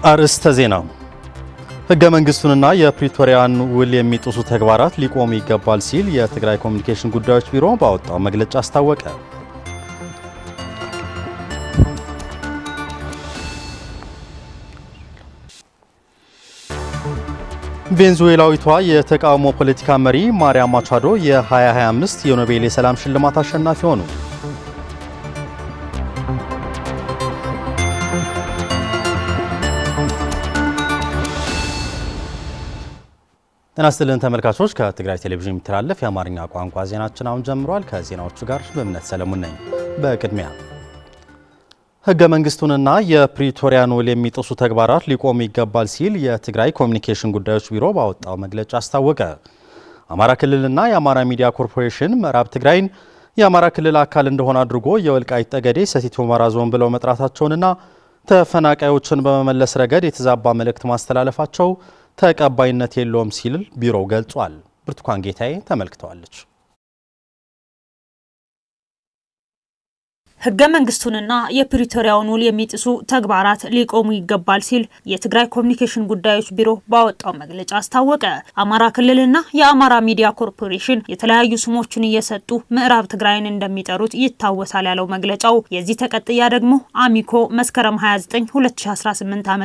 አርዕስተ ዜና። ሕገ መንግስቱንና የፕሪቶሪያን ውል የሚጥሱ ተግባራት ሊቆሙ ይገባል ሲል የትግራይ ኮሚኒኬሽን ጉዳዮች ቢሮ ባወጣው መግለጫ አስታወቀ። ቬንዙዌላዊቷ የተቃውሞ ፖለቲካ መሪ ማሪያ ማቻዶ የ2025 የኖቤል የሰላም ሽልማት አሸናፊ ሆኑ። ጤና ይስጥልን ተመልካቾች፣ ከትግራይ ቴሌቪዥን የሚተላለፍ የአማርኛ ቋንቋ ዜናችን አሁን ጀምሯል። ከዜናዎቹ ጋር በእምነት ሰለሞን ነኝ። በቅድሚያ ሕገ መንግስቱንና የፕሪቶሪያን ውል የሚጥሱ ተግባራት ሊቆሙ ይገባል ሲል የትግራይ ኮሚኒኬሽን ጉዳዮች ቢሮ ባወጣው መግለጫ አስታወቀ። አማራ ክልልና የአማራ ሚዲያ ኮርፖሬሽን ምዕራብ ትግራይን የአማራ ክልል አካል እንደሆነ አድርጎ የወልቃይት ጠገዴ ሰቲት ሁመራ ዞን ብለው መጥራታቸውንና ተፈናቃዮችን በመመለስ ረገድ የተዛባ መልእክት ማስተላለፋቸው ተቀባይነት የለውም ሲል ቢሮው ገልጿል። ብርቱካን ጌታዬ ተመልክተዋለች። ሕገ መንግስቱንና የፕሪቶሪያውን ውል የሚጥሱ ተግባራት ሊቆሙ ይገባል ሲል የትግራይ ኮሚኒኬሽን ጉዳዮች ቢሮ ባወጣው መግለጫ አስታወቀ። አማራ ክልልና የአማራ ሚዲያ ኮርፖሬሽን የተለያዩ ስሞችን እየሰጡ ምዕራብ ትግራይን እንደሚጠሩት ይታወሳል ያለው መግለጫው፣ የዚህ ተቀጥያ ደግሞ አሚኮ መስከረም 29 2018 ዓ.ም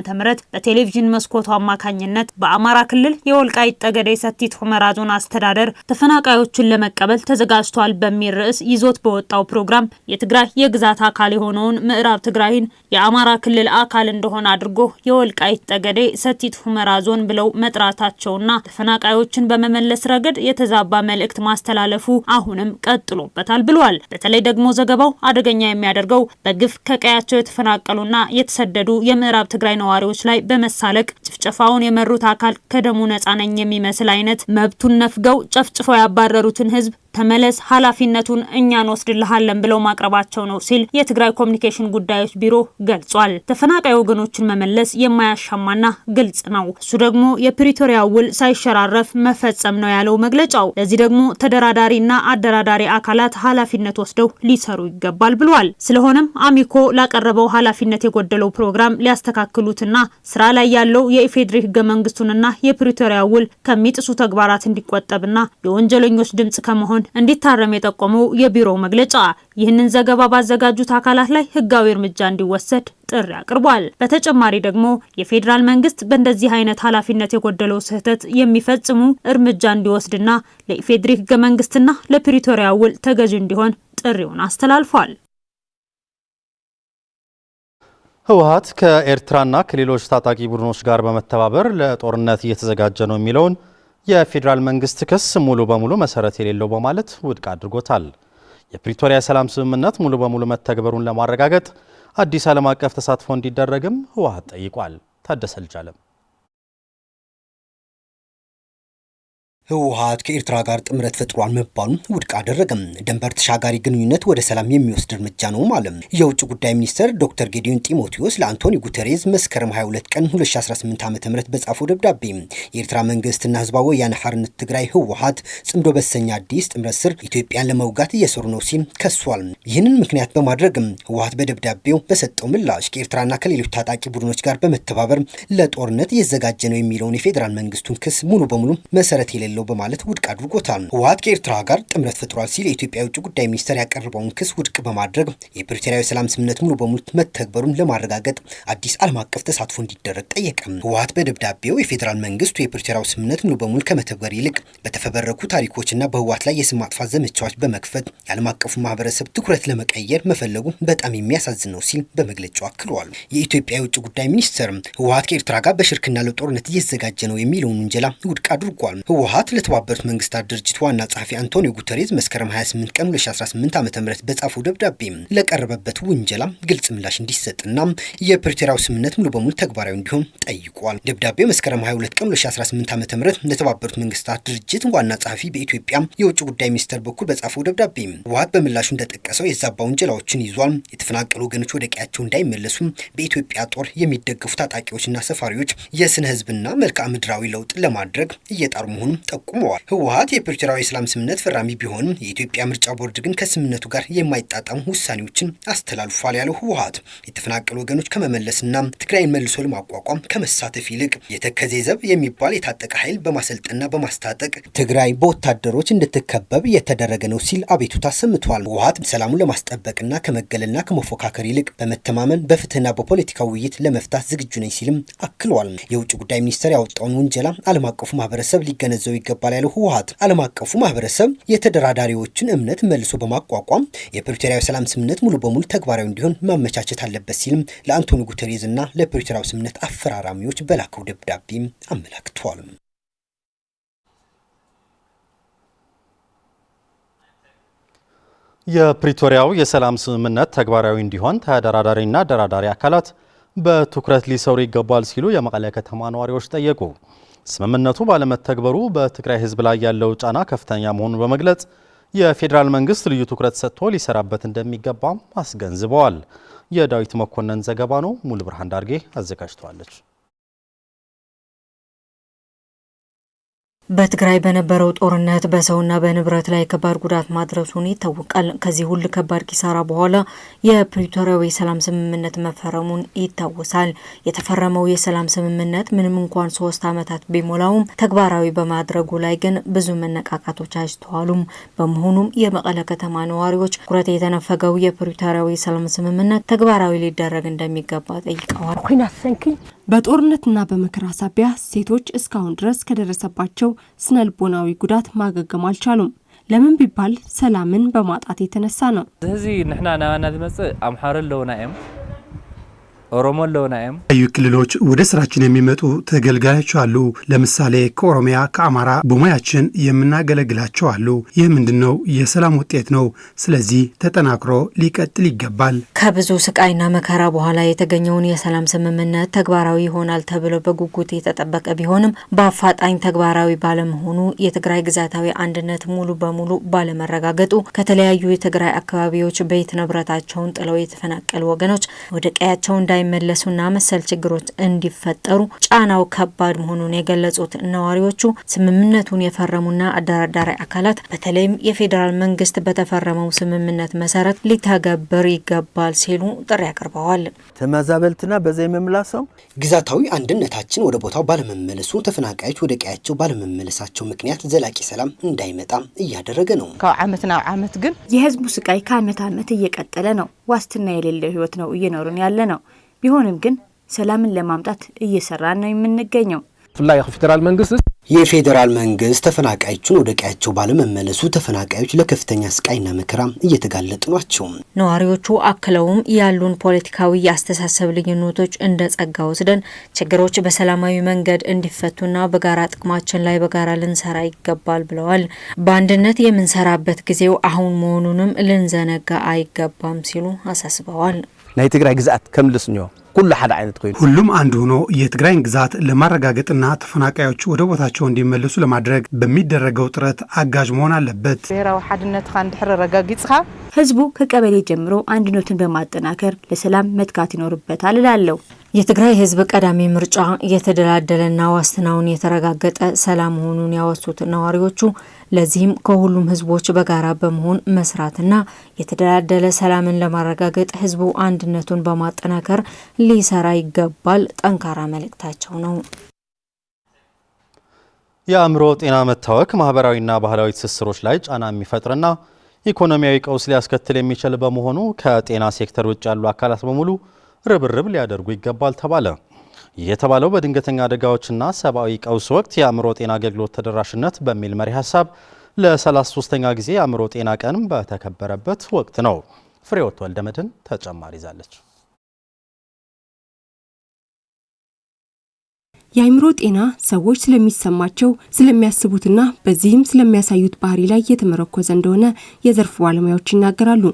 በቴሌቪዥን መስኮቱ አማካኝነት በአማራ ክልል የወልቃይት ጠገዴ ሰቲት ሁመራ ዞን አስተዳደር ተፈናቃዮችን ለመቀበል ተዘጋጅቷል በሚል ርዕስ ይዞት በወጣው ፕሮግራም የትግራይ የግዛት አካል የሆነውን ምዕራብ ትግራይን የአማራ ክልል አካል እንደሆነ አድርጎ የወልቃይት ጠገዴ ሰቲት ሁመራ ዞን ብለው መጥራታቸውና ተፈናቃዮችን በመመለስ ረገድ የተዛባ መልእክት ማስተላለፉ አሁንም ቀጥሎበታል ብሏል። በተለይ ደግሞ ዘገባው አደገኛ የሚያደርገው በግፍ ከቀያቸው የተፈናቀሉና የተሰደዱ የምዕራብ ትግራይ ነዋሪዎች ላይ በመሳለቅ ጭፍጨፋውን የመሩት አካል ከደሙ ነፃ ነኝ የሚመስል አይነት መብቱን ነፍገው ጨፍጭፈው ያባረሩትን ህዝብ ተመለስ ኃላፊነቱን እኛን ወስድልሃለን ብለው ማቅረባቸው ነው ሲል የትግራይ ኮሚኒኬሽን ጉዳዮች ቢሮ ገልጿል። ተፈናቃይ ወገኖችን መመለስ የማያሻማና ግልጽ ነው። እሱ ደግሞ የፕሪቶሪያ ውል ሳይሸራረፍ መፈጸም ነው ያለው መግለጫው። ለዚህ ደግሞ ተደራዳሪና አደራዳሪ አካላት ኃላፊነት ወስደው ሊሰሩ ይገባል ብሏል። ስለሆነም አሚኮ ላቀረበው ኃላፊነት የጎደለው ፕሮግራም ሊያስተካክሉትና ስራ ላይ ያለው የኢፌዴሪ ሕገ መንግስቱንና የፕሪቶሪያ ውል ከሚጥሱ ተግባራት እንዲቆጠብና የወንጀለኞች ድምጽ ከመሆን እንዲታረም የጠቆመው የቢሮው መግለጫ ይህንን ዘገባ ባዘጋጁት አካላት ላይ ህጋዊ እርምጃ እንዲወሰድ ጥሪ አቅርቧል። በተጨማሪ ደግሞ የፌዴራል መንግስት በእንደዚህ አይነት ኃላፊነት የጎደለው ስህተት የሚፈጽሙ እርምጃ እንዲወስድና ለኢፌዴሪ ሕገ መንግስትና ለፕሪቶሪያ ውል ተገዥ እንዲሆን ጥሪውን አስተላልፏል። ህወሓት ከኤርትራና ከሌሎች ታጣቂ ቡድኖች ጋር በመተባበር ለጦርነት እየተዘጋጀ ነው የሚለውን የፌዴራል መንግስት ክስ ሙሉ በሙሉ መሰረት የሌለው በማለት ውድቅ አድርጎታል። የፕሪቶሪያ ሰላም ስምምነት ሙሉ በሙሉ መተግበሩን ለማረጋገጥ አዲስ ዓለም አቀፍ ተሳትፎ እንዲደረግም ህወሓት ጠይቋል። ታደሰ ልጅአለም ህወሓት ከኤርትራ ጋር ጥምረት ፈጥሯል መባሉን ውድቅ አደረገም። ድንበር ተሻጋሪ ግንኙነት ወደ ሰላም የሚወስድ እርምጃ ነው ማለት። የውጭ ጉዳይ ሚኒስትር ዶክተር ጌዲዮን ጢሞቴዎስ ለአንቶኒ ጉተሬዝ መስከረም 22 ቀን 2018 ዓ.ም በጻፈው ደብዳቤ የኤርትራ መንግስትና ህዝባዊ ወያነ ሓርነት ትግራይ ህወሓት ጽምዶ በተሰኘ አዲስ ጥምረት ስር ኢትዮጵያን ለመውጋት እየሰሩ ነው ሲል ከሷል። ይህንን ምክንያት በማድረግም ህወሓት በደብዳቤው በሰጠው ምላሽ ከኤርትራና ከሌሎች ታጣቂ ቡድኖች ጋር በመተባበር ለጦርነት እየተዘጋጀ ነው የሚለውን የፌዴራል መንግስቱን ክስ ሙሉ በሙሉ መሰረት የሌለው በማለት ውድቅ አድርጎታል። ህወሓት ከኤርትራ ጋር ጥምረት ፈጥሯል ሲል የኢትዮጵያ የውጭ ጉዳይ ሚኒስትር ያቀረበውን ክስ ውድቅ በማድረግ የፕሪቶሪያው ሰላም ስምምነት ሙሉ በሙሉ መተግበሩን ለማረጋገጥ አዲስ ዓለም አቀፍ ተሳትፎ እንዲደረግ ጠየቀ። ህወሓት በደብዳቤው የፌዴራል መንግስቱ የፕሪቶሪያው ስምምነት ሙሉ በሙሉ ከመተግበር ይልቅ በተፈበረኩ ታሪኮችና በህወሓት ላይ የስም ማጥፋት ዘመቻዎች በመክፈት የዓለም አቀፉ ማህበረሰብ ትኩረት ለመቀየር መፈለጉ በጣም የሚያሳዝን ነው ሲል በመግለጫው አክሏል። የኢትዮጵያ የውጭ ጉዳይ ሚኒስትር ህወሓት ከኤርትራ ጋር በሽርክና ለጦርነት እየተዘጋጀ ነው የሚለውን ውንጀላ ውድቅ አድርጓል። ህወሓት ለተባበሩት መንግስታት ድርጅት ዋና ጸሐፊ አንቶኒዮ ጉተሬዝ መስከረም 28 ቀን 2018 ዓ.ም በጻፈው ደብዳቤ ለቀረበበት ውንጀላ ግልጽ ምላሽ እንዲሰጥና የፕሪቶሪያው ስምምነት ሙሉ በሙሉ ተግባራዊ እንዲሆን ጠይቋል። ደብዳቤው መስከረም 22 ቀን 2018 ዓ.ም ለተባበሩት መንግስታት ድርጅት ዋና ጸሐፊ በኢትዮጵያ የውጭ ጉዳይ ሚኒስትር በኩል በጻፈው ደብዳቤ ህወሓት በምላሹ እንደጠቀሰው የዛባ ውንጀላዎችን ይዟል። የተፈናቀሉ ወገኖች ወደ ቀያቸው እንዳይመለሱ በኢትዮጵያ ጦር የሚደገፉ ታጣቂዎችና ሰፋሪዎች የስነ ህዝብና መልክዓ ምድራዊ ለውጥ ለማድረግ እየጣሩ መሆኑን ጠቁመዋል። ህወሓት የፕሪቶሪያው የሰላም ስምምነት ፈራሚ ቢሆንም የኢትዮጵያ ምርጫ ቦርድ ግን ከስምምነቱ ጋር የማይጣጣሙ ውሳኔዎችን አስተላልፏል ያለው ህወሓት የተፈናቀሉ ወገኖች ከመመለስና ትግራይን መልሶ ለማቋቋም ከመሳተፍ ይልቅ የተከዜ ዘብ የሚባል የታጠቀ ኃይል በማሰልጠንና በማስታጠቅ ትግራይ በወታደሮች እንድትከበብ የተደረገ ነው ሲል አቤቱታ ሰምቷል። ህወሓት ሰላሙን ለማስጠበቅና ከመገለልና ከመፎካከር ይልቅ በመተማመን በፍትህና በፖለቲካ ውይይት ለመፍታት ዝግጁ ነኝ ሲልም አክሏል። የውጭ ጉዳይ ሚኒስቴር ያወጣውን ውንጀላ ዓለም አቀፉ ማህበረሰብ ሊገነዘው ይገባል ያለው ህወሓት ዓለም አቀፉ ማህበረሰብ የተደራዳሪዎችን እምነት መልሶ በማቋቋም የፕሪቶሪያው ሰላም ስምምነት ሙሉ በሙሉ ተግባራዊ እንዲሆን ማመቻቸት አለበት ሲልም ለአንቶኒ ጉተሬዝ እና ለፕሪቶሪያው ስምምነት አፈራራሚዎች በላከው ደብዳቤ አመላክቷል። የፕሪቶሪያው የሰላም ስምምነት ተግባራዊ እንዲሆን ተደራዳሪና ደራዳሪ አካላት በትኩረት ሊሰሩ ይገባል ሲሉ የመቀለ ከተማ ነዋሪዎች ጠየቁ። ስምምነቱ ባለመተግበሩ በትግራይ ህዝብ ላይ ያለው ጫና ከፍተኛ መሆኑን በመግለጽ የፌዴራል መንግስት ልዩ ትኩረት ሰጥቶ ሊሰራበት እንደሚገባም አስገንዝበዋል። የዳዊት መኮንን ዘገባ ነው። ሙሉ ብርሃን ዳርጌ አዘጋጅቷለች። በትግራይ በነበረው ጦርነት በሰውና በንብረት ላይ ከባድ ጉዳት ማድረሱን ይታወቃል። ከዚህ ሁሉ ከባድ ኪሳራ በኋላ የፕሪቶሪያው የሰላም ስምምነት መፈረሙን ይታወሳል። የተፈረመው የሰላም ስምምነት ምንም እንኳን 3 ዓመታት ቢሞላውም ተግባራዊ በማድረጉ ላይ ግን ብዙ መነቃቃቶች አይስተዋሉም። በመሆኑም የመቀለ ከተማ ነዋሪዎች ኩረት የተነፈገው የፕሪቶሪያው የሰላም ስምምነት ተግባራዊ ሊደረግ እንደሚገባ ጠይቀዋል። በጦርነትና በመከራ ሳቢያ ሴቶች እስካሁን ድረስ ከደረሰባቸው ስነልቦናዊ ጉዳት ማገገም አልቻሉም። ለምን ቢባል ሰላምን በማጣት የተነሳ ነው። ስለዚህ ንሕና ናባና ዝመጽእ አምሓራ ለውና እዮም ኦሮሞ ለውና እዮም አዩ ክልሎች ወደ ስራችን የሚመጡ ተገልጋዮች አሉ። ለምሳሌ ከኦሮሚያ ከአማራ በሙያችን የምናገለግላቸው አሉ። ይህ ምንድነው? የሰላም ውጤት ነው። ስለዚህ ተጠናክሮ ሊቀጥል ይገባል። ከብዙ ስቃይና መከራ በኋላ የተገኘውን የሰላም ስምምነት ተግባራዊ ይሆናል ተብሎ በጉጉት የተጠበቀ ቢሆንም በአፋጣኝ ተግባራዊ ባለመሆኑ የትግራይ ግዛታዊ አንድነት ሙሉ በሙሉ ባለመረጋገጡ ከተለያዩ የትግራይ አካባቢዎች ቤት ንብረታቸውን ጥለው የተፈናቀሉ ወገኖች ወደ ቀያቸው እንዳይመለሱና መሰል ችግሮች እንዲፈጠሩ ጫናው ከባድ መሆኑን የገለጹት ነዋሪዎቹ ስምምነቱን የፈረሙና አደራዳሪ አካላት በተለይም የፌዴራል መንግስት በተፈረመው ስምምነት መሰረት ሊተገበር ይገባል ሲሉ ጥሪ አቅርበዋል። ተመዛበልትና በዘይ መምላሰው ግዛታዊ አንድነታችን ወደ ቦታው ባለመመለሱ ተፈናቃዮች ወደ ቀያቸው ባለመመለሳቸው ምክንያት ዘላቂ ሰላም እንዳይመጣ እያደረገ ነው። ከዓመትና ዓመት ግን የህዝቡ ስቃይ ከዓመት ዓመት እየቀጠለ ነው። ዋስትና የሌለው ህይወት ነው እየኖርን ያለ ነው። ቢሆንም ግን ሰላምን ለማምጣት እየሰራን ነው የምንገኘው። ፍላይ ፌደራል መንግስት የፌዴራል መንግስት ተፈናቃዮችን ወደ ቀያቸው ባለመመለሱ ተፈናቃዮች ለከፍተኛ ስቃይና መከራ እየተጋለጡ ናቸው። ነዋሪዎቹ አክለውም ያሉን ፖለቲካዊ የአስተሳሰብ ልዩነቶች እንደ ጸጋ ወስደን ችግሮች በሰላማዊ መንገድ እንዲፈቱና በጋራ ጥቅማችን ላይ በጋራ ልንሰራ ይገባል ብለዋል። በአንድነት የምንሰራበት ጊዜው አሁን መሆኑንም ልንዘነጋ አይገባም ሲሉ አሳስበዋል። ናይ ትግራይ ግዛት ከምልስኞ ሁሉ ሓደ አይነት ኮይኑ ሁሉም አንድ ሆኖ የትግራይን ግዛት ለማረጋገጥና ተፈናቃዮች ወደ ቦታቸው እንዲመለሱ ለማድረግ በሚደረገው ጥረት አጋዥ መሆን አለበት። ብሔራዊ ሓድነትካ እንድሕር ረጋጊጽካ ህዝቡ ከቀበሌ ጀምሮ አንድነቱን በማጠናከር ለሰላም መትጋት ይኖርበታል እላለሁ። የትግራይ ህዝብ ቀዳሚ ምርጫ የተደላደለና ዋስትናውን የተረጋገጠ ሰላም መሆኑን ያወሱት ነዋሪዎቹ ለዚህም ከሁሉም ህዝቦች በጋራ በመሆን መስራትና የተደላደለ ሰላምን ለማረጋገጥ ህዝቡ አንድነቱን በማጠናከር ሊሰራ ይገባል ጠንካራ መልእክታቸው ነው። የአእምሮ ጤና መታወክ ማህበራዊና ባህላዊ ትስስሮች ላይ ጫና የሚፈጥርና ኢኮኖሚያዊ ቀውስ ሊያስከትል የሚችል በመሆኑ ከጤና ሴክተር ውጭ ያሉ አካላት በሙሉ ርብርብ ሊያደርጉ ይገባል ተባለ። ይህ የተባለው በድንገተኛ አደጋዎችና ሰብአዊ ቀውስ ወቅት የአእምሮ ጤና አገልግሎት ተደራሽነት በሚል መሪ ሀሳብ ለ33ኛ ጊዜ የአእምሮ ጤና ቀን በተከበረበት ወቅት ነው። ፍሬወት ወልደመድን ተጨማሪ ይዛለች። የአእምሮ ጤና ሰዎች ስለሚሰማቸው ስለሚያስቡትና በዚህም ስለሚያሳዩት ባህሪ ላይ የተመረኮዘ እንደሆነ የዘርፉ ባለሙያዎች ይናገራሉ።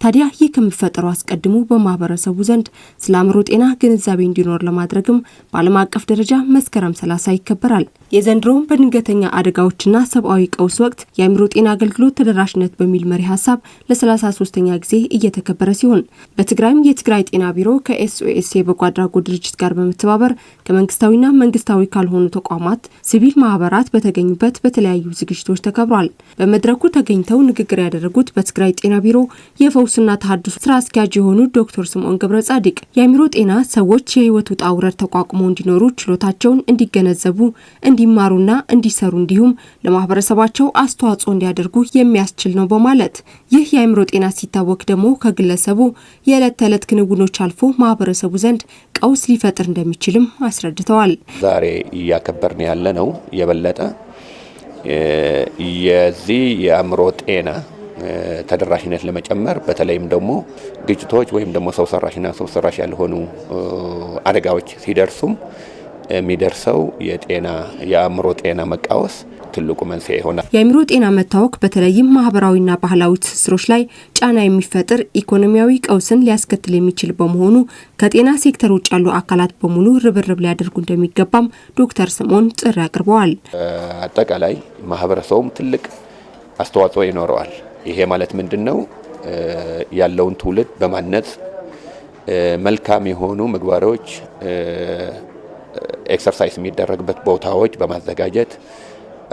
ታዲያ ይህ ከመፈጠሩ አስቀድሞ በማህበረሰቡ ዘንድ ስለ አእምሮ ጤና ግንዛቤ እንዲኖር ለማድረግም በዓለም አቀፍ ደረጃ መስከረም 30 ይከበራል። የዘንድሮው በድንገተኛ አደጋዎችና ሰብአዊ ቀውስ ወቅት የአእምሮ ጤና አገልግሎት ተደራሽነት በሚል መሪ ሀሳብ ለ33ኛ ጊዜ እየተከበረ ሲሆን በትግራይም የትግራይ ጤና ቢሮ ከኤስኦኤስ የበጎ አድራጎት ድርጅት ጋር በመተባበር ከመንግስታዊና መንግስታዊ ካልሆኑ ተቋማት፣ ሲቪል ማህበራት በተገኙበት በተለያዩ ዝግጅቶች ተከብሯል። በመድረኩ ተገኝተው ንግግር ያደረጉት በትግራይ ጤና ቢሮ የፈውስና ተሐድሶ ስራ አስኪያጅ የሆኑ ዶክተር ስምዖን ገብረ ጻዲቅ የአእምሮ ጤና ሰዎች የህይወት ውጣ ውረድ ተቋቁመው እንዲኖሩ ችሎታቸውን እንዲገነዘቡ እንዲማሩና እንዲሰሩ እንዲሁም ለማህበረሰባቸው አስተዋጽኦ እንዲያደርጉ የሚያስችል ነው በማለት ይህ የአእምሮ ጤና ሲታወክ ደግሞ ከግለሰቡ የዕለት ተዕለት ክንውኖች አልፎ ማህበረሰቡ ዘንድ ቀውስ ሊፈጥር እንደሚችልም አስረድተዋል። ዛሬ እያከበርን ያለነው የበለጠ የዚህ የአእምሮ ጤና ተደራሽነት ለመጨመር በተለይም ደግሞ ግጭቶች ወይም ደግሞ ሰው ሰራሽና ሰው ሰራሽ ያልሆኑ አደጋዎች ሲደርሱም የሚደርሰው የአእምሮ ጤና መቃወስ ትልቁ መንስኤ ይሆናል። የአእምሮ ጤና መታወክ በተለይም ማህበራዊና ባህላዊ ትስስሮች ላይ ጫና የሚፈጥር ኢኮኖሚያዊ ቀውስን ሊያስከትል የሚችል በመሆኑ ከጤና ሴክተር ውጭ ያሉ አካላት በሙሉ ርብርብ ሊያደርጉ እንደሚገባም ዶክተር ስምዖን ጥሪ አቅርበዋል። አጠቃላይ ማህበረሰቡም ትልቅ አስተዋጽኦ ይኖረዋል። ይሄ ማለት ምንድነው? ያለውን ትውልድ በማነጽ መልካም የሆኑ ምግባሮች ኤክሰርሳይዝ የሚደረግበት ቦታዎች በማዘጋጀት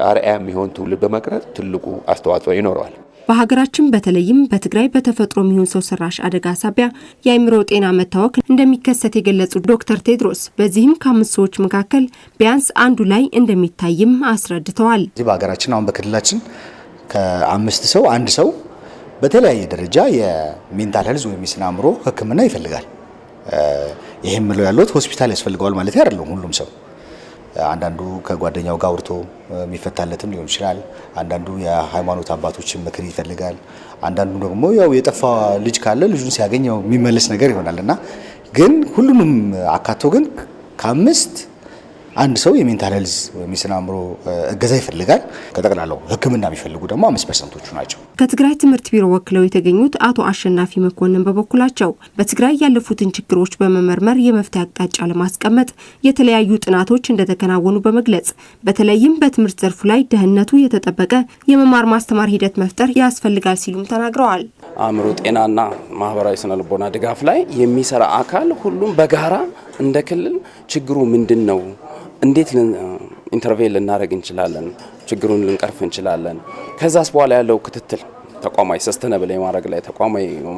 አርአያ የሚሆን ትውልድ በመቅረጽ ትልቁ አስተዋጽኦ ይኖረዋል። በሀገራችን በተለይም በትግራይ በተፈጥሮ የሚሆን ሰው ሰራሽ አደጋ ሳቢያ የአእምሮ ጤና መታወክ እንደሚከሰት የገለጹት ዶክተር ቴድሮስ በዚህም ከ5 ሰዎች መካከል ቢያንስ አንዱ ላይ እንደሚታይም አስረድተዋል። እዚህ በሀገራችን አሁን በክልላችን ከ5 ሰው አንድ ሰው በተለያየ ደረጃ የሜንታል ሄልዝ ወይም የስነ አእምሮ ሕክምና ይፈልጋል። ይሄም ምለው ያለው ሆስፒታል ያስፈልገዋል ማለት አይደለም። ሁሉም ሰው አንዳንዱ ከጓደኛው ጋር አውርቶ የሚፈታለትም ሊሆን ይችላል። አንዳንዱ የሃይማኖት አባቶችን ምክር ይፈልጋል። አንዳንዱ ደግሞ ያው የጠፋ ልጅ ካለ ልጁን ሲያገኘው የሚመለስ ነገር ይሆናልና ግን ሁሉንም አካቶ ግን ከ5 አንድ ሰው የሜንታል ሄልዝ ወይም የስነ አእምሮ እገዛ ይፈልጋል። ከጠቅላላው ሕክምና የሚፈልጉ ደግሞ 5% ናቸው። ከትግራይ ትምህርት ቢሮ ወክለው የተገኙት አቶ አሸናፊ መኮንን በበኩላቸው በትግራይ ያለፉትን ችግሮች በመመርመር የመፍትሄ አቅጣጫ ለማስቀመጥ የተለያዩ ጥናቶች እንደተከናወኑ በመግለጽ በተለይም በትምህርት ዘርፉ ላይ ደህንነቱ የተጠበቀ የመማር ማስተማር ሂደት መፍጠር ያስፈልጋል ሲሉም ተናግረዋል። አእምሮ ጤናና ማህበራዊ ስነ ልቦና ድጋፍ ላይ የሚሰራ አካል ሁሉም በጋራ እንደ ክልል ችግሩ ምንድነው? እንዴት ኢንተርቬን ልናደርግ እንችላለን? ችግሩን ልንቀርፍ እንችላለን? ከዛስ በኋላ ያለው ክትትል ተቋማዊ ሰስተነብል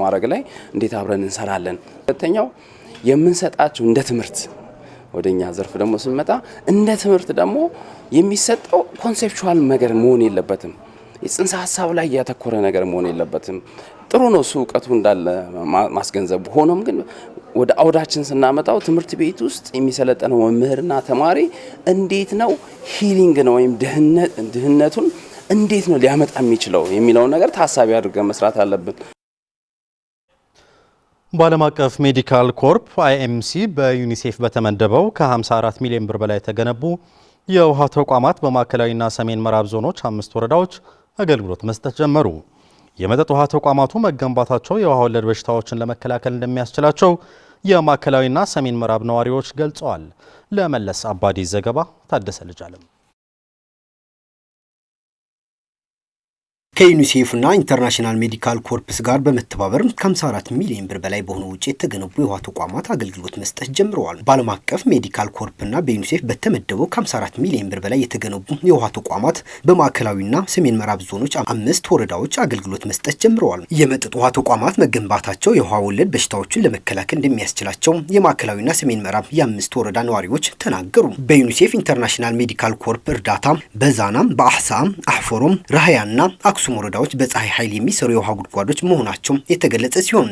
ማድረግ ላይ እንዴት አብረን እንሰራለን? ሁለተኛው የምንሰጣቸው እንደ ትምህርት ወደኛ ዘርፍ ደግሞ ስንመጣ እንደ ትምህርት ደግሞ የሚሰጠው ኮንሴፕቹዋል ነገር መሆን የለበትም። የጽንሰ ሀሳብ ላይ ያተኮረ ነገር መሆን የለበትም። ጥሩ ነው እሱ እውቀቱ እንዳለ ማስገንዘብ። ሆኖም ግን ወደ አውዳችን ስናመጣው ትምህርት ቤት ውስጥ የሚሰለጠነው መምህርና ተማሪ እንዴት ነው ሂሊንግ ነው ወይም ድህነቱን እንዴት ነው ሊያመጣ የሚችለው የሚለውን ነገር ታሳቢ አድርገን መስራት አለብን። በዓለም አቀፍ ሜዲካል ኮርፕ አይኤምሲ በዩኒሴፍ በተመደበው ከ54 ሚሊዮን ብር በላይ የተገነቡ የውሃ ተቋማት በማዕከላዊና ሰሜን ምዕራብ ዞኖች 5 ወረዳዎች አገልግሎት መስጠት ጀመሩ። የመጠጥ ውሃ ተቋማቱ መገንባታቸው የውሃ ወለድ በሽታዎችን ለመከላከል እንደሚያስችላቸው የማዕከላዊና ሰሜን ምዕራብ ነዋሪዎች ገልጸዋል። ለመለስ አባዲ ዘገባ ታደሰ ልጅ አለም። ከዩኒሴፍና ኢንተርናሽናል ሜዲካል ኮርፕስ ጋር በመተባበር ከ54 ሚሊዮን ብር በላይ በሆነ ውጪ የተገነቡ የውሃ ተቋማት አገልግሎት መስጠት ጀምረዋል። በዓለም አቀፍ ሜዲካል ኮርፕና በዩኒሴፍ በተመደበው ከ54 ሚሊዮን ብር በላይ የተገነቡ የውሃ ተቋማት በማዕከላዊና ሰሜን ምዕራብ ዞኖች 5 ወረዳዎች አገልግሎት መስጠት ጀምረዋል። የመጠጥ ውሃ ተቋማት መገንባታቸው የውሃ ወለድ በሽታዎችን ለመከላከል እንደሚያስችላቸው የማዕከላዊና ሰሜን ምዕራብ የ5 ወረዳ ነዋሪዎች ተናገሩ። በዩኒሴፍ ኢንተርናሽናል ሜዲካል ኮርፕ እርዳታ በዛናም፣ በአህሳ፣ አሕፈሮም፣ ራህያና አክሱም ወረዳዎች በፀሐይ ኃይል የሚሰሩ የውሃ ጉድጓዶች መሆናቸው የተገለጸ ሲሆን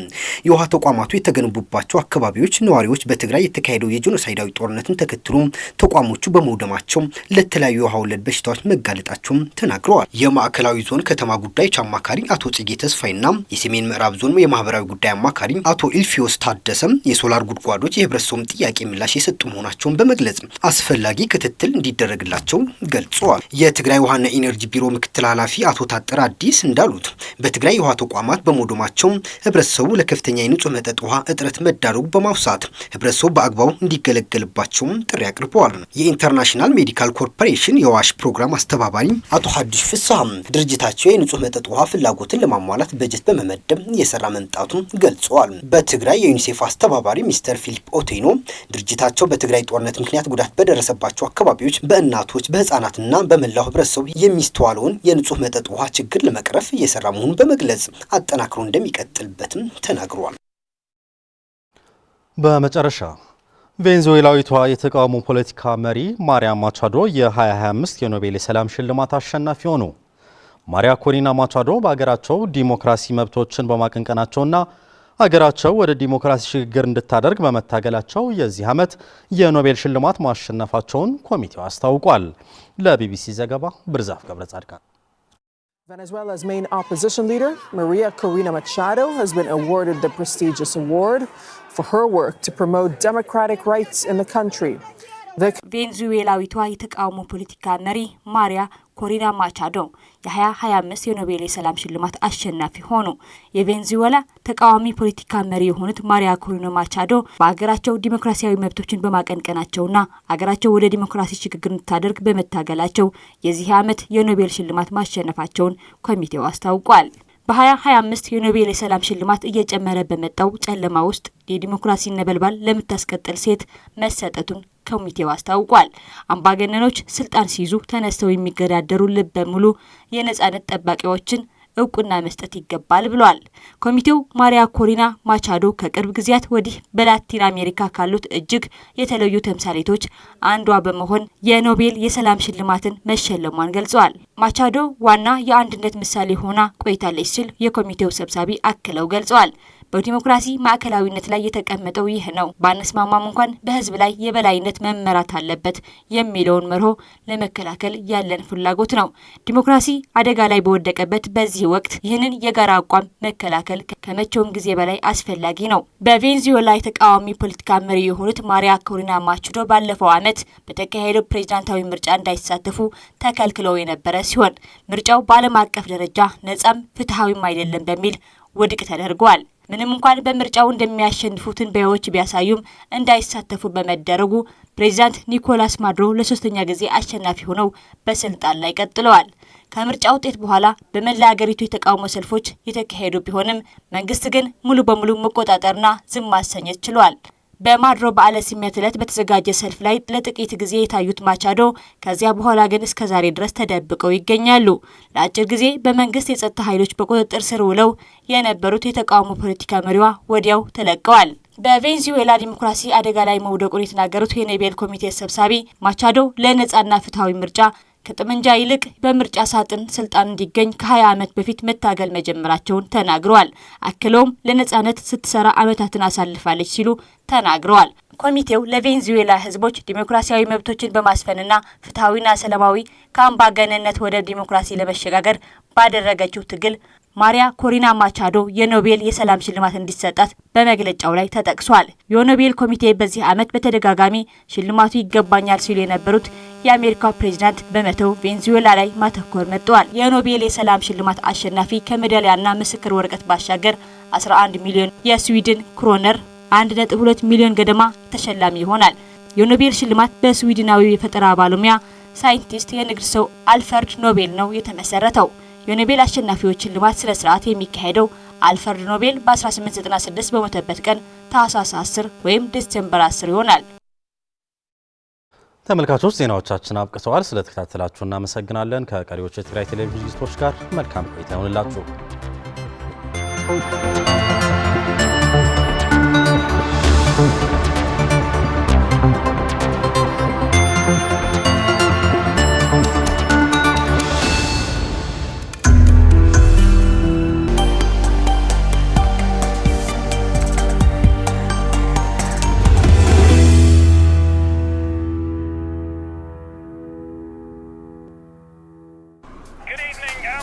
የውሃ ተቋማቱ የተገነቡባቸው አካባቢዎች ነዋሪዎች በትግራይ የተካሄደው የጄኖሳይዳዊ ጦርነትን ተከትሎ ተቋሞቹ በመውደማቸው ለተለያዩ የውሃ ወለድ በሽታዎች መጋለጣቸውም ተናግረዋል። የማዕከላዊ ዞን ከተማ ጉዳዮች አማካሪ አቶ ጽጌ ተስፋይና የሰሜን ምዕራብ ዞን የማህበራዊ ጉዳይ አማካሪ አቶ ኢልፊዮስ ታደሰም የሶላር ጉድጓዶች የህብረተሰቡን ጥያቄ ምላሽ የሰጡ መሆናቸውን በመግለጽ አስፈላጊ ክትትል እንዲደረግላቸው ገልጸዋል። የትግራይ ውሃና ኢነርጂ ቢሮ ምክትል ኃላፊ አቶ ታጠራ አዲስ እንዳሉት በትግራይ የውሃ ተቋማት በመውደማቸው ህብረተሰቡ ለከፍተኛ የንጹህ መጠጥ ውሃ እጥረት መዳረጉ በማውሳት ህብረተሰቡ በአግባቡ እንዲገለገልባቸው ጥሪ አቅርበዋል። የኢንተርናሽናል ሜዲካል ኮርፖሬሽን የዋሽ ፕሮግራም አስተባባሪ አቶ ሐዲሽ ፍስሐ ድርጅታቸው የንጹህ መጠጥ ውሃ ፍላጎትን ለማሟላት በጀት በመመደብ እየሰራ መምጣቱን ገልጸዋል። በትግራይ የዩኒሴፍ አስተባባሪ ሚስተር ፊሊፕ ኦቴኖ ድርጅታቸው በትግራይ ጦርነት ምክንያት ጉዳት በደረሰባቸው አካባቢዎች በእናቶች በህፃናትና በመላው ህብረተሰቡ የሚስተዋለውን የንጹህ መጠጥ ውሃ ችግር ለመቅረፍ እየሰራ መሆኑን በመግለጽ አጠናክሮ እንደሚቀጥልበትም ተናግሯል። በመጨረሻ ቬንዙዌላዊቷ የተቃውሞ ፖለቲካ መሪ ማሪያ ማቻዶ የ2025 የኖቤል የሰላም ሽልማት አሸናፊ ሆኑ። ማሪያ ኮሪና ማቻዶ በአገራቸው ዲሞክራሲ መብቶችን በማቀንቀናቸውና አገራቸው ወደ ዲሞክራሲ ሽግግር እንድታደርግ በመታገላቸው የዚህ ዓመት የኖቤል ሽልማት ማሸነፋቸውን ኮሚቴው አስታውቋል። ለቢቢሲ ዘገባ ብርዛፍ ገብረጻድቃን። Venezuela's main opposition leader, Maria Corina Machado, has been awarded the prestigious award for her work to promote democratic rights in the country. ቬንዙዌላዊቷ የተቃውሞ ፖለቲካ መሪ ማሪያ ኮሪና ማቻዶ የ2025 የኖቤል የሰላም ሽልማት አሸናፊ ሆኑ። የቬንዙዌላ ተቃዋሚ ፖለቲካ መሪ የሆኑት ማሪያ ኮሪና ማቻዶ በአገራቸው ዲሞክራሲያዊ መብቶችን በማቀንቀናቸውና አገራቸው ወደ ዲሞክራሲ ሽግግር እንድታደርግ በመታገላቸው የዚህ ዓመት የኖቤል ሽልማት ማሸነፋቸውን ኮሚቴው አስታውቋል። በ2025 የኖቤል የሰላም ሽልማት እየጨመረ በመጣው ጨለማ ውስጥ የዲሞክራሲ ነበልባል ለምታስቀጥል ሴት መሰጠቱን ኮሚቴው አስታውቋል። አምባገነኖች ስልጣን ሲይዙ ተነስተው የሚገዳደሩ ልብ በሙሉ የነጻነት ጠባቂዎችን እውቅና መስጠት ይገባል ብሏል። ኮሚቴው ማሪያ ኮሪና ማቻዶ ከቅርብ ጊዜያት ወዲህ በላቲን አሜሪካ ካሉት እጅግ የተለዩ ተምሳሌቶች አንዷ በመሆን የኖቤል የሰላም ሽልማትን መሸለሟን ገልጸዋል። ማቻዶ ዋና የአንድነት ምሳሌ ሆና ቆይታለች ሲል የኮሚቴው ሰብሳቢ አክለው ገልጸዋል። በዲሞክራሲ ማዕከላዊነት ላይ የተቀመጠው ይህ ነው። ባነስማማም እንኳን በህዝብ ላይ የበላይነት መመራት አለበት የሚለውን መርሆ ለመከላከል ያለን ፍላጎት ነው። ዲሞክራሲ አደጋ ላይ በወደቀበት በዚህ ወቅት ይህንን የጋራ አቋም መከላከል ከመቼውም ጊዜ በላይ አስፈላጊ ነው። በቬንዙዌላ የተቃዋሚ ፖለቲካ መሪ የሆኑት ማሪያ ኮሪና ማቻዶ ባለፈው ዓመት በተካሄደው ፕሬዝዳንታዊ ምርጫ እንዳይሳተፉ ተከልክለው የነበረ ሲሆን ምርጫው በዓለም አቀፍ ደረጃ ነጻም ፍትሐዊም አይደለም በሚል ውድቅ ተደርጓል። ምንም እንኳን በምርጫው እንደሚያሸንፉ ትንበያዎች ቢያሳዩም እንዳይሳተፉ በመደረጉ ፕሬዚዳንት ኒኮላስ ማዱሮ ለሶስተኛ ጊዜ አሸናፊ ሆነው በስልጣን ላይ ቀጥለዋል። ከምርጫ ውጤት በኋላ በመላ ሀገሪቱ የተቃውሞ ሰልፎች የተካሄዱ ቢሆንም መንግስት ግን ሙሉ በሙሉ መቆጣጠርና ዝም ማሰኘት ችሏል። በማዱሮ በዓለ ሲመት ዕለት በተዘጋጀ ሰልፍ ላይ ለጥቂት ጊዜ የታዩት ማቻዶ ከዚያ በኋላ ግን እስከ ዛሬ ድረስ ተደብቀው ይገኛሉ። ለአጭር ጊዜ በመንግስት የጸጥታ ኃይሎች በቁጥጥር ስር ውለው የነበሩት የተቃውሞ ፖለቲካ መሪዋ ወዲያው ተለቀዋል። በቬንዙዌላ ዲሞክራሲ አደጋ ላይ መውደቁን የተናገሩት የኖቤል ኮሚቴ ሰብሳቢ ማቻዶ ለነጻና ፍትሐዊ ምርጫ ከጠመንጃ ይልቅ በምርጫ ሳጥን ስልጣን እንዲገኝ ከ20 ዓመት በፊት መታገል መጀመራቸውን ተናግረዋል። አክለውም ለነጻነት ስትሰራ ዓመታትን አሳልፋለች ሲሉ ተናግረዋል። ኮሚቴው ለቬንዙዌላ ህዝቦች ዲሞክራሲያዊ መብቶችን በማስፈንና ፍትሐዊና ሰላማዊ ከአምባገነንነት ወደ ዲሞክራሲ ለመሸጋገር ባደረገችው ትግል ማሪያ ኮሪና ማቻዶ የኖቤል የሰላም ሽልማት እንዲሰጣት በመግለጫው ላይ ተጠቅሷል። የኖቤል ኮሚቴ በዚህ ዓመት በተደጋጋሚ ሽልማቱ ይገባኛል ሲሉ የነበሩት የአሜሪካው ፕሬዝዳንት በመተው ቬንዙዌላ ላይ ማተኮር መጥተዋል። የኖቤል የሰላም ሽልማት አሸናፊ ከሜዳሊያና ምስክር ወረቀት ባሻገር 11 ሚሊዮን የስዊድን ክሮነር 1.2 ሚሊዮን ገደማ ተሸላሚ ይሆናል። የኖቤል ሽልማት በስዊድናዊ የፈጠራ ባለሙያ ሳይንቲስት የንግድ ሰው አልፍሬድ ኖቤል ነው የተመሰረተው። የኖቤል አሸናፊዎች ሽልማት ስነ ስርዓት የሚካሄደው አልፍሬድ ኖቤል በ1896 በሞተበት ቀን ታህሳስ 10 ወይም ዲሴምበር 10 ይሆናል። ተመልካቾች ዜናዎቻችን አብቅተዋል። ስለተከታተላችሁ እናመሰግናለን። ከቀሪዎች የትግራይ ቴሌቪዥን ዝግጅቶች ጋር መልካም ቆይታ ይሁንላችሁ።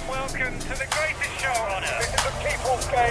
Welcome to the greatest show on earth. This is a people's game.